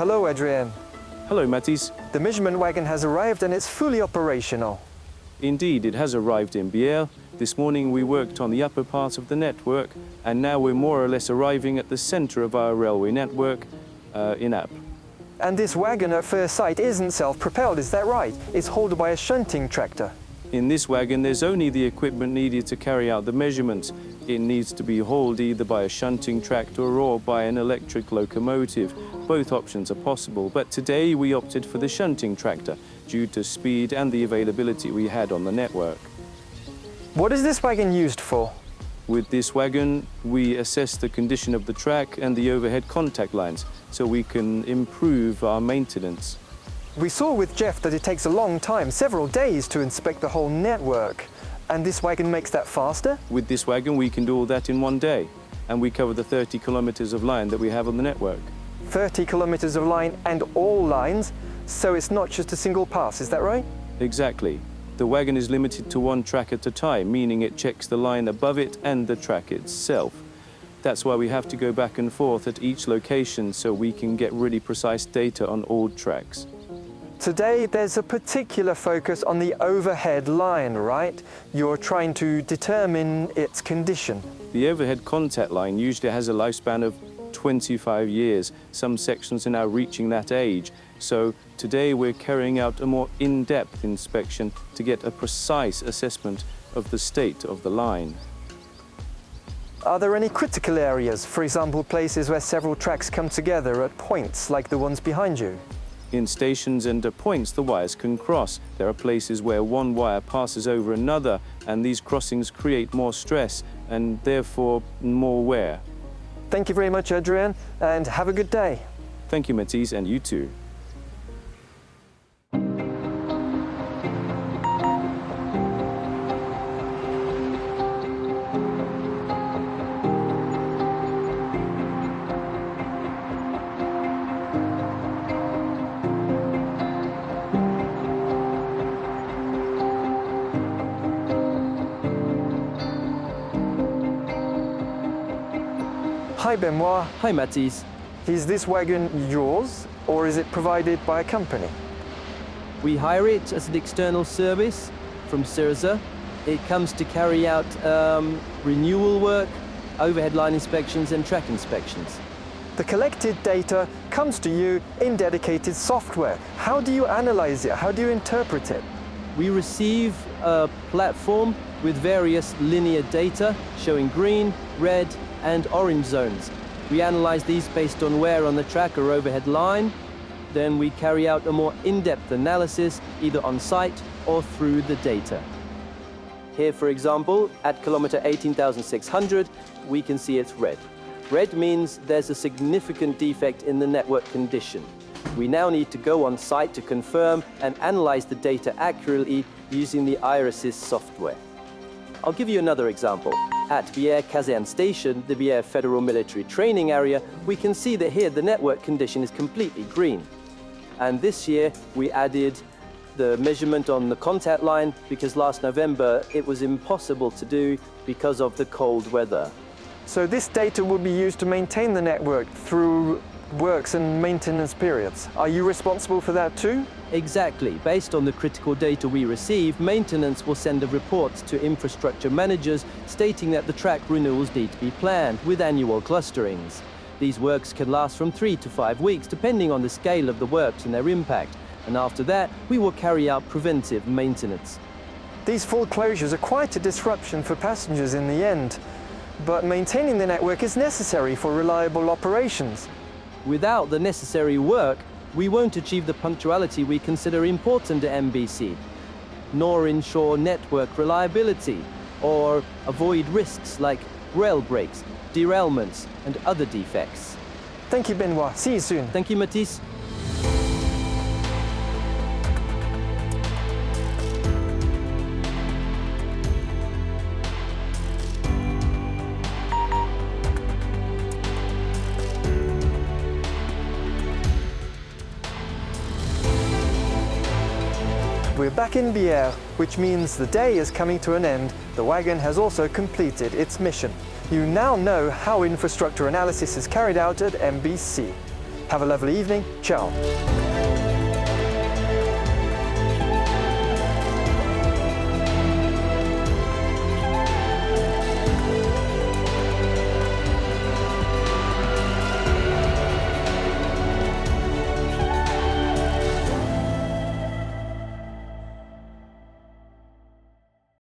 Hello, Adrian. Hello, Matisse. The measurement wagon has arrived and it's fully operational. Indeed, it has arrived in Bière. This morning we worked on the upper part of the network, and now we're more or less arriving at the center of our railway network in App. And this wagon at first sight isn't self-propelled, is that right? It's hauled by a shunting tractor. In this wagon, there's only the equipment needed to carry out the measurements. It needs to be hauled either by a shunting tractor or by an electric locomotive. Both options are possible, but today we opted for the shunting tractor due to speed and the availability we had on the network. What is this wagon used for? With this wagon, we assess the condition of the track and the overhead contact lines so we can improve our maintenance. We saw with Jeff that it takes a long time, several days, to inspect the whole network. And this wagon makes that faster? With this wagon, we can do all that in one day, and we cover the 30 kilometers of line that we have on the network. 30 kilometers of line and all lines, so it's not just a single pass, is that right? Exactly. The wagon is limited to one track at a time, meaning it checks the line above it and the track itself. That's why we have to go back and forth at each location so we can get really precise data on all tracks. Today, there's a particular focus on the overhead line, right? You're trying to determine its condition. The overhead contact line usually has a lifespan of 25 years. Some sections are now reaching that age. So today we're carrying out a more in-depth inspection to get a precise assessment of the state of the line. Are there any critical areas, for example, places where several tracks come together at points like the ones behind you? In stations and at points, the wires can cross. There are places where one wire passes over another, and these crossings create more stress and therefore more wear. Thank you very much, Adrian, and have a good day. Thank you, Matisse, and you too. Hi, Benoit. Hi, Matisse. Is this wagon yours, or is it provided by a company? We hire it as an external service from Cirza. It comes to carry out renewal work, overhead line inspections and track inspections. The collected data comes to you in dedicated software. How do you analyze it? How do you interpret it? We receive a platform with various linear data showing green, red, and orange zones. We analyze these based on wear on the track or overhead line. Then we carry out a more in-depth analysis, either on site or through the data. Here, for example, at kilometer 18,600, we can see it's red. Red means there's a significant defect in the network condition. We now need to go on site to confirm and analyze the data accurately using the IRISys software. I'll give you another example. At Bière Caserne Station, the Bière Federal Military Training Area, we can see that here the network condition is completely green. And this year we added the measurement on the contact line because last November it was impossible to do because of the cold weather. So this data will be used to maintain the network through works and maintenance periods. Are you responsible for that too? Exactly. Based on the critical data we receive, maintenance will send a report to infrastructure managers stating that the track renewals need to be planned with annual clusterings. These works can last from 3 to 5 weeks depending on the scale of the works and their impact. And after that, we will carry out preventive maintenance. These full closures are quite a disruption for passengers in the end, but maintaining the network is necessary for reliable operations. Without the necessary work, we won't achieve the punctuality we consider important at MBC, nor ensure network reliability, or avoid risks like rail breaks, derailments, and other defects. Thank you, Benoit. See you soon. Thank you, Matisse. We're back in Bière, which means the day is coming to an end. The wagon has also completed its mission. You now know how infrastructure analysis is carried out at MBC. Have a lovely evening. Ciao.